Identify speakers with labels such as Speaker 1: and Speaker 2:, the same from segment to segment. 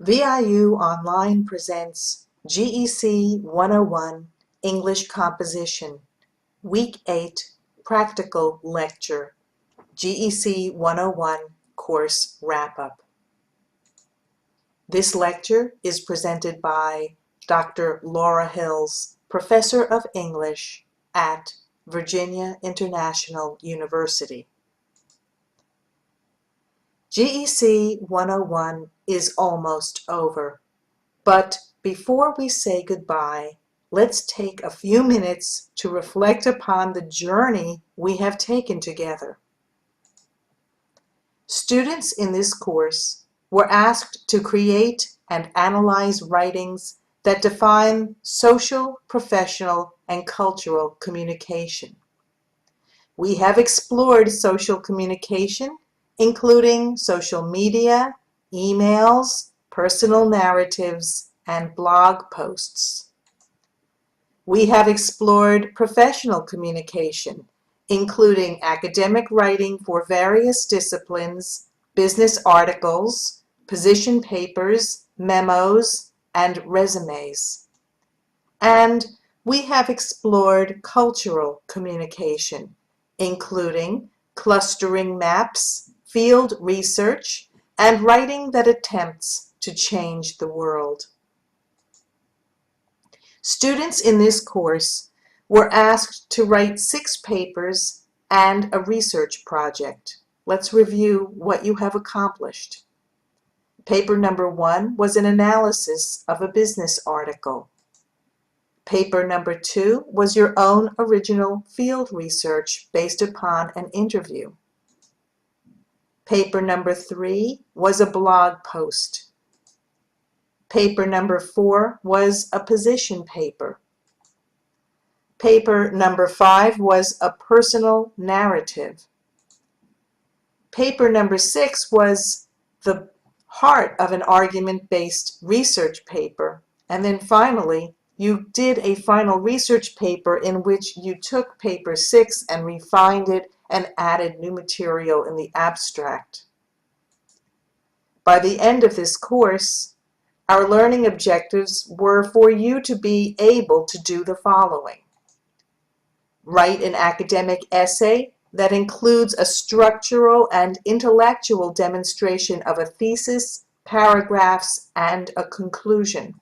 Speaker 1: VIU Online presents GEC 101 English Composition, Week 8 Practical Lecture, GEC 101 Course Wrap-Up. This lecture is presented by Dr. Laura Hills, Professor of English at Virginia International University. GEC 101 is almost over, but before we say goodbye, let's take a few minutes to reflect upon the journey we have taken together. Students in this course were asked to create and analyze writings that define social, professional, and cultural communication. We have explored social communication, including social media, emails, personal narratives, and blog posts. We have explored professional communication, including academic writing for various disciplines, business articles, position papers, memos, and resumes. And we have explored cultural communication, including clustering maps, field research, and writing that attempts to change the world. Students in this course were asked to write 6 papers and a research project. Let's review what you have accomplished. Paper number 1 was an analysis of a business article. Paper number 2 was your own original field research based upon an interview. Paper number 3 was a blog post. Paper number 4 was a position paper. Paper number 5 was a personal narrative. Paper number 6 was the heart of an argument-based research paper. And then finally, you did a final research paper in which you took paper 6 and refined it and added new material in the abstract. By the end of this course, our learning objectives were for you to be able to do the following. Write an academic essay that includes a structural and intellectual demonstration of a thesis, paragraphs, and a conclusion.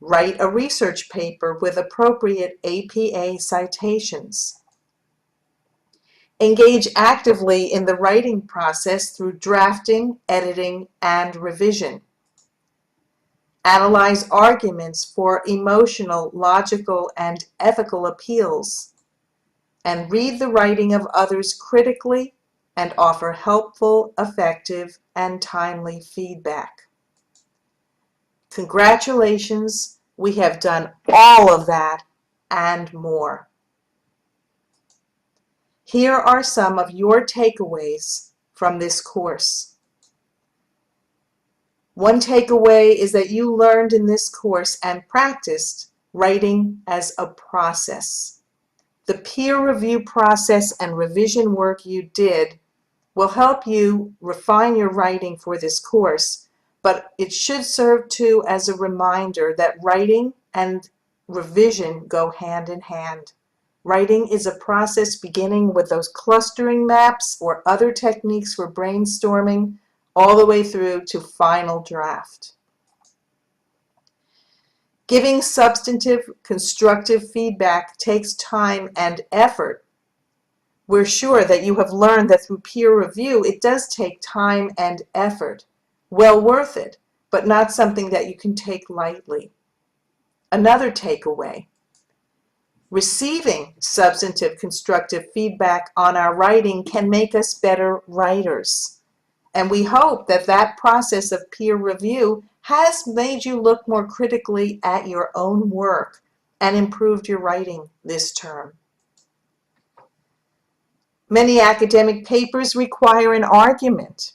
Speaker 1: Write a research paper with appropriate APA citations. Engage actively in the writing process through drafting, editing, and revision. Analyze arguments for emotional, logical, and ethical appeals. And read the writing of others critically and offer helpful, effective, and timely feedback. Congratulations, we have done all of that and more. Here are some of your takeaways from this course. One takeaway is that you learned in this course and practiced writing as a process. The peer review process and revision work you did will help you refine your writing for this course, but it should serve too as a reminder that writing and revision go hand in hand. Writing is a process beginning with those clustering maps or other techniques for brainstorming, all the way through to final draft. Giving substantive, constructive feedback takes time and effort. We're sure that you have learned that through peer review, it does take time and effort. Well worth it, but not something that you can take lightly. Another takeaway. Receiving substantive, constructive feedback on our writing can make us better writers. And we hope that that process of peer review has made you look more critically at your own work and improved your writing this term. Many academic papers require an argument.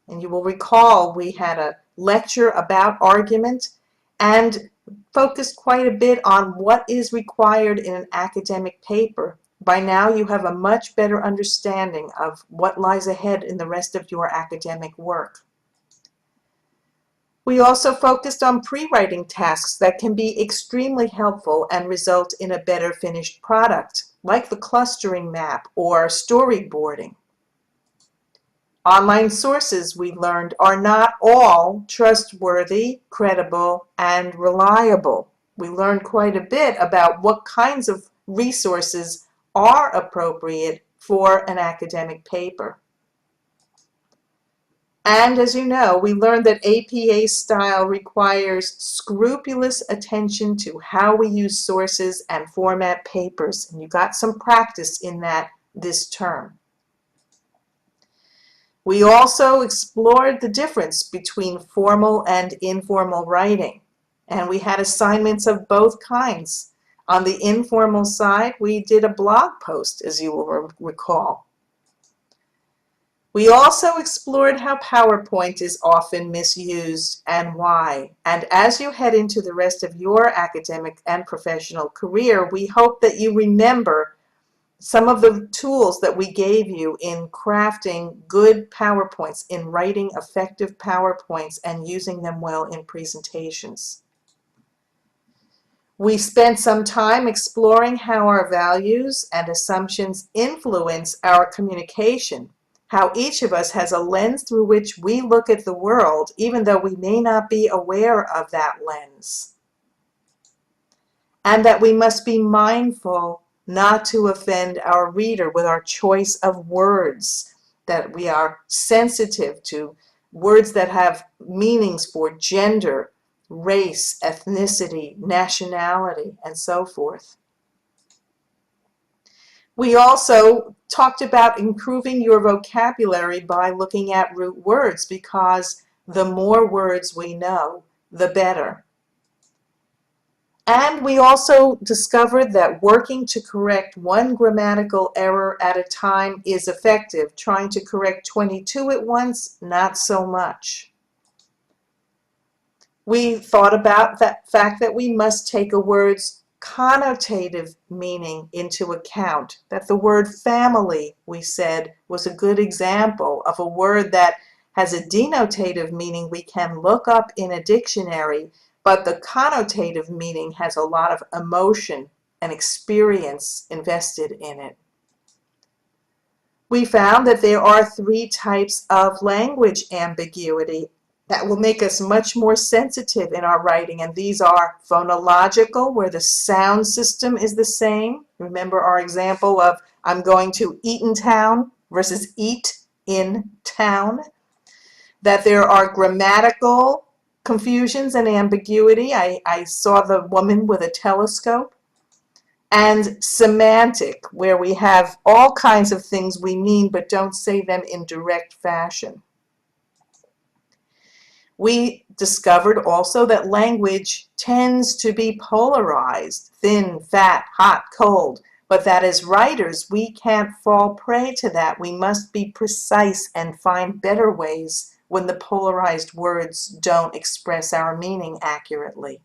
Speaker 1: And you will recall we had a lecture about argument and focused quite a bit on what is required in an academic paper. By now you have a much better understanding of what lies ahead in the rest of your academic work. We also focused on pre-writing tasks that can be extremely helpful and result in a better finished product, like the clustering map or storyboarding. Online sources, we learned, are not all trustworthy, credible, and reliable. We learned quite a bit about what kinds of resources are appropriate for an academic paper. And as you know, we learned that APA style requires scrupulous attention to how we use sources and format papers. And you got some practice in that this term. We also explored the difference between formal and informal writing. And we had assignments of both kinds. On the informal side, we did a blog post, as you will recall. We also explored how PowerPoint is often misused and why. And as you head into the rest of your academic and professional career, we hope that you remember some of the tools that we gave you in crafting good PowerPoints, in writing effective PowerPoints and using them well in presentations. We spent some time exploring how our values and assumptions influence our communication, how each of us has a lens through which we look at the world, even though we may not be aware of that lens. And that we must be mindful not to offend our reader with our choice of words, that we are sensitive to words that have meanings for gender, race, ethnicity, nationality, and so forth. We also talked about improving your vocabulary by looking at root words, because the more words we know, the better. And we also discovered that working to correct one grammatical error at a time is effective. Trying to correct 22 at once, not so much. We thought about that fact that we must take a word's connotative meaning into account. That the word family, we said, was a good example of a word that has a denotative meaning we can look up in a dictionary, but the connotative meaning has a lot of emotion and experience invested in it. We found that there are 3 types of language ambiguity that will make us much more sensitive in our writing, and these are phonological, where the sound system is the same. Remember our example of I'm going to Eatontown versus eat in town. That there are grammatical confusions and ambiguity. I saw the woman with a telescope. And semantic, where we have all kinds of things we mean but don't say them in direct fashion. We discovered also that language tends to be polarized, thin, fat, hot, cold, but that as writers we can't fall prey to that. We must be precise and find better ways when the polarized words don't express our meaning accurately.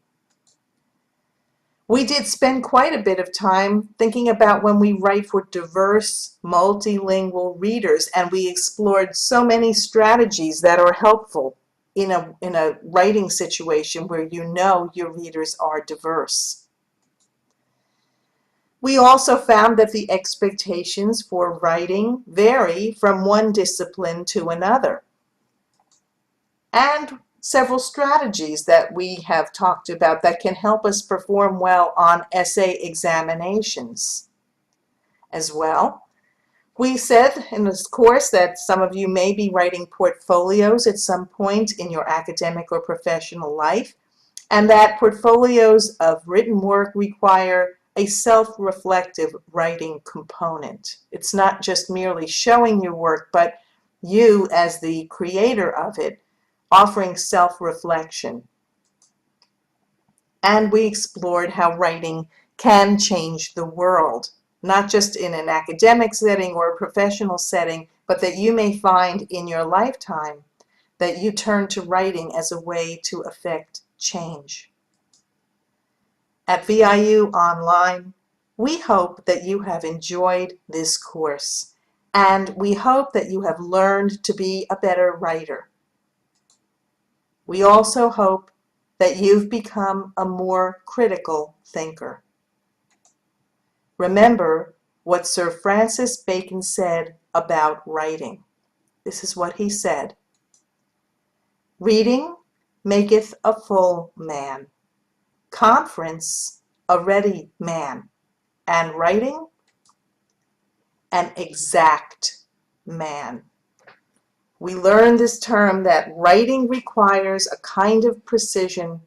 Speaker 1: We did spend quite a bit of time thinking about when we write for diverse, multilingual readers, and we explored so many strategies that are helpful in a writing situation where you know your readers are diverse. We also found that the expectations for writing vary from one discipline to another. And several strategies that we have talked about that can help us perform well on essay examinations as well. We said in this course that some of you may be writing portfolios at some point in your academic or professional life, and that portfolios of written work require a self-reflective writing component. It's not just merely showing your work, but you as the creator of it offering self-reflection. And we explored how writing can change the world, not just in an academic setting or a professional setting, but that you may find in your lifetime that you turn to writing as a way to affect change. At VIU Online, we hope that you have enjoyed this course, and we hope that you have learned to be a better writer. We also hope that you've become a more critical thinker. Remember what Sir Francis Bacon said about writing. This is what he said: "Reading maketh a full man, conference a ready man, and writing an exact man." We learn this term that writing requires a kind of precision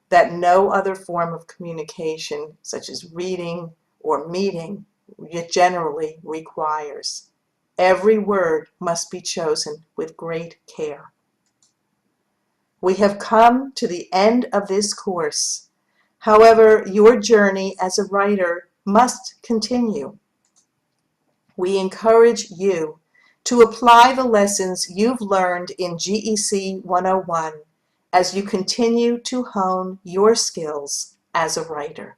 Speaker 1: that no other form of communication, such as reading or meeting, generally requires. Every word must be chosen with great care. We have come to the end of this course. However, your journey as a writer must continue. We encourage you to apply the lessons you've learned in GEC 101 as you continue to hone your skills as a writer.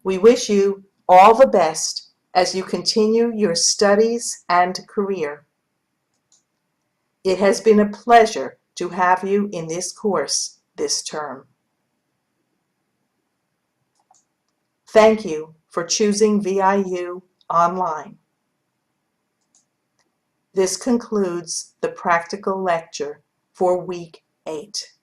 Speaker 1: We wish you all the best as you continue your studies and career. It has been a pleasure to have you in this course this term. Thank you for choosing VIU Online. This concludes the practical lecture for week 8.